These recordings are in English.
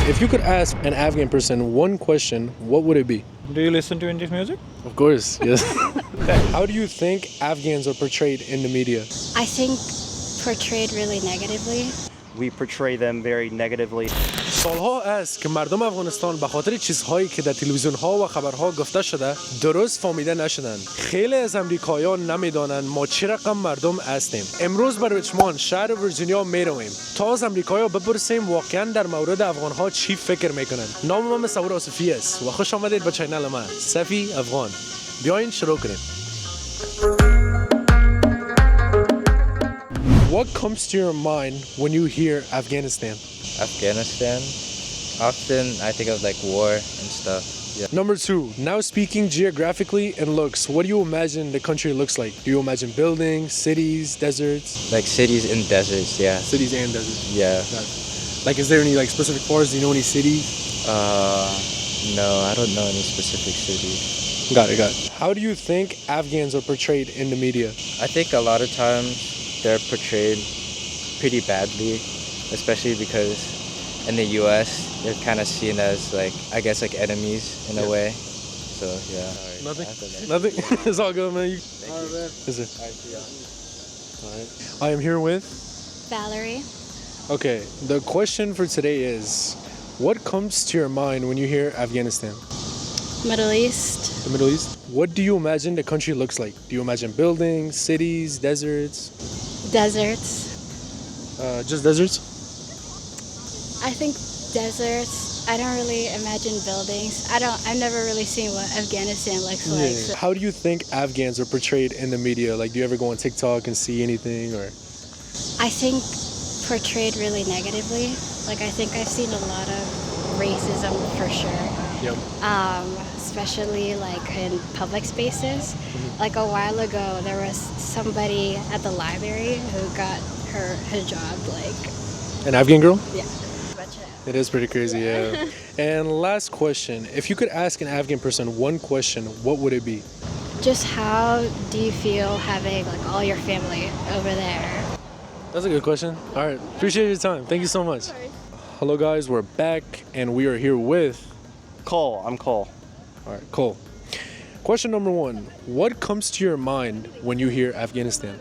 If you could ask an Afghan person one question, what would it be? Do you listen to Indian music? Of course, yes. How do you think Afghans are portrayed in the media? I think portrayed really negatively. We portray them very negatively. سالها است که مردم افغانستان به خاطر چیزهایی که در تلویزیون‌ها و خبرها گفته شده درست فهمیده نشدن. خیلی از امریکاییان نمیدانند ما چه رقم مردم هستیم. امروز به ریچموند شهر ویرجینیا میرویم تا از امریکایی‌ها بپرسیم واقعا در مورد افغان‌ها چی فکر میکنن. نام من مصور سفی است و خوش آمدید به چینل من سفی افغان. بیاین شروع کنیم. What comes to your mind when you hear Afghanistan? Afghanistan. Often I think of like war and stuff. Yeah. Number 2, now speaking geographically and looks, what do you imagine the country looks like? Do you imagine buildings, cities, deserts? Like cities and deserts, yeah. Cities and deserts. Yeah. Like, is there any like specific forests? Do you know any cities? No, I don't know any specific cities. Got it. How do you think Afghans are portrayed in the media? I think a lot of times they're portrayed pretty badly, especially because in the US they're kind of seen as like, I guess, like enemies in a way. So yeah. Nothing? It's all good, man. Is it? All right. I am here with... Valerie. Okay, the question for today is, what comes to your mind when you hear Afghanistan? Middle East. The Middle East? What do you imagine the country looks like? Do you imagine buildings, cities, deserts? Deserts. Just deserts? I think deserts. I don't really imagine buildings. I've never really seen what Afghanistan looks like. So. How do you think Afghans are portrayed in the media? Like, do you ever go on TikTok and see anything, or? I think portrayed really negatively. Like, I think I've seen a lot of racism for sure. Yep. Especially like in public spaces. Like a while ago, there was somebody at the library who got her hijab, like. An Afghan girl? Yeah. It is pretty crazy, yeah. And last question, if you could ask an Afghan person one question, what would it be? Just how do you feel having like all your family over there? That's a good question. All right, appreciate your time. Thank you so much. Hello guys, we're back and we are here with... Cole, I'm Cole. All right, Cole. Question number 1, what comes to your mind when you hear Afghanistan?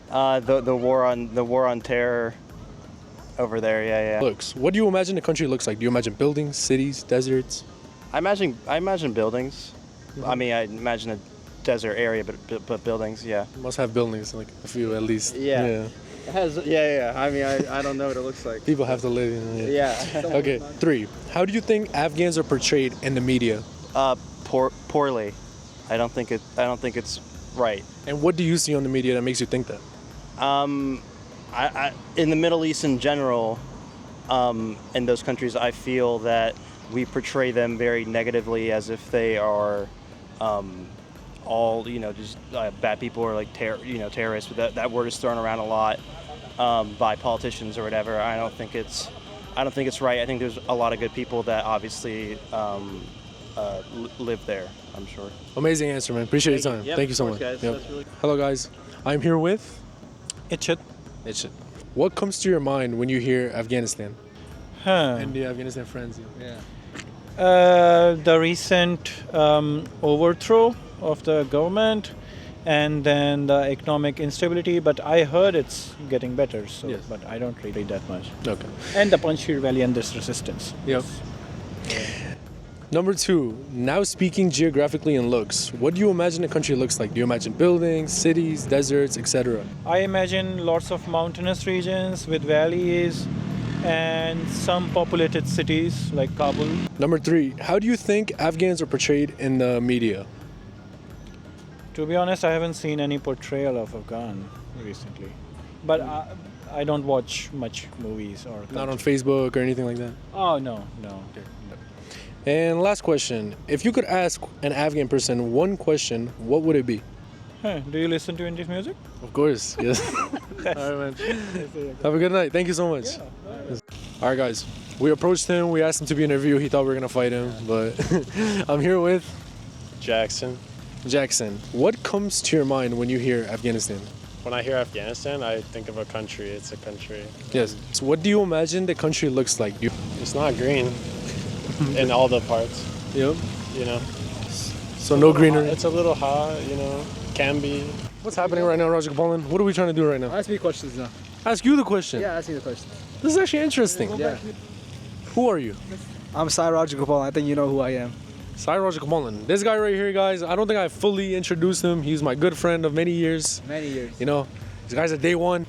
The war on terror over there. Yeah. Looks. What do you imagine the country looks like? Do you imagine buildings, cities, deserts? I imagine buildings. I mean, I imagine a desert area, but buildings. Yeah. It must have buildings, like a few at least. Yeah. It has. Yeah. I mean, I don't know what it looks like. People have to live in it. Yeah. Okay. 3, how do you think Afghans are portrayed in the media? Poorly. I don't think it's right. And what do you see on the media that makes you think that? I in the Middle East in general, in those countries, I feel that we portray them very negatively, as if they are all just bad people, or like terrorists. But that word is thrown around a lot by politicians or whatever. I don't think it's right. I think there's a lot of good people that obviously live there, I'm sure. Amazing answer, man. Appreciate your time. Yep, Thank you so much. guys. Yep. That's really Hello, guys. I'm here with... Itchet. What comes to your mind when you hear Afghanistan? Huh. And the Afghanistan friends. The recent overthrow of the government, and then the economic instability, but I heard it's getting better, so Yes. but I don't read that much. Okay. And the Panjshir Valley and this resistance. Yep. Number 2, now speaking geographically and looks, what do you imagine the country looks like? Do you imagine buildings, cities, deserts, etc.? I imagine lots of mountainous regions with valleys and some populated cities like Kabul. Number 3, how do you think Afghans are portrayed in the media? To be honest, I haven't seen any portrayal of Afghan recently, but I don't watch much movies or. Not on Facebook or anything like that? Oh no. And last question, if you could ask an Afghan person one question, what would it be? Do you listen to Indian music? Of course, yes. All right, man. Have a good night. Thank you so much. All right, guys. We approached him. We asked him to be interviewed. He thought we were going to fight him, but I'm here with Jackson. Jackson. What comes to your mind when you hear Afghanistan? When I hear Afghanistan, I think of a country. It's a country. Yes. So what do you imagine the country looks like? It's not green in all the parts, Yep. you know. So no greenery. It's a little hot, you know. Can be. What's happening right now, Raja Gopalan? What are we trying to do right now? Ask me questions now. Ask you the question. Yeah, ask me the question. This is actually interesting. Yeah. Who are you? I'm Sai Rajagopal. I think you know who I am. Sai Raja Gopalan. This guy right here, guys, I don't think I fully introduced him. He's my good friend of many years. Many years. You know, this guy's at day one.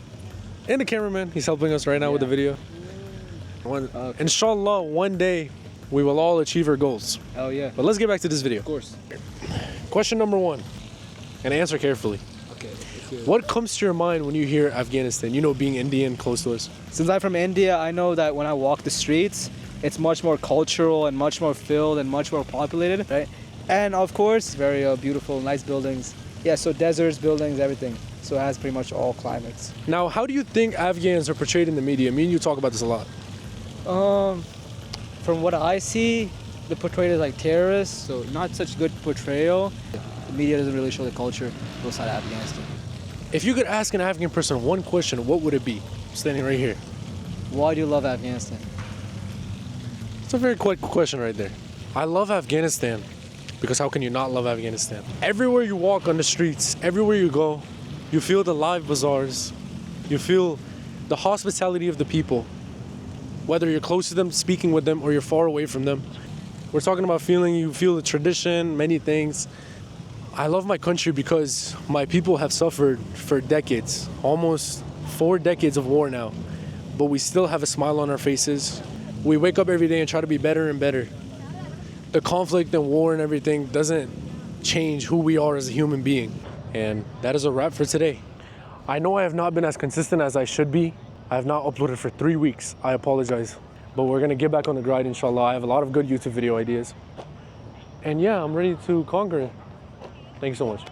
And the cameraman, he's helping us right now with the video. Inshallah, one day we will all achieve our goals. Oh yeah. But let's get back to this video. Of course. Question number one, and answer carefully. Okay. What comes to your mind when you hear Afghanistan? You know, being Indian, close to us. Since I'm from India, I know that when I walk the streets, it's much more cultural and much more filled and much more populated, right? And of course, very beautiful, nice buildings. Yeah, so deserts, buildings, everything. So it has pretty much all climates. Now, how do you think Afghans are portrayed in the media? Me and you talk about this a lot. From what I see, they're portrayed as like terrorists, so not such good portrayal. The media doesn't really show the culture outside of Afghanistan. If you could ask an Afghan person one question, what would it be? Standing right here. Why do you love Afghanistan? It's a very quick question right there. I love Afghanistan because how can you not love Afghanistan? Everywhere you walk on the streets, everywhere you go, you feel the live bazaars. You feel the hospitality of the people. Whether you're close to them, speaking with them, or you're far away from them. We're talking about you feel the tradition, many things. I love my country because my people have suffered for decades, almost 4 decades of war now. But we still have a smile on our faces. We wake up every day and try to be better and better. The conflict and war and everything doesn't change who we are as a human being. And that is a wrap for today. I know I have not been as consistent as I should be. I have not uploaded for 3 weeks. I apologize. But we're gonna get back on the grind, inshallah. I have a lot of good YouTube video ideas. And yeah, I'm ready to conquer it. Thank you so much.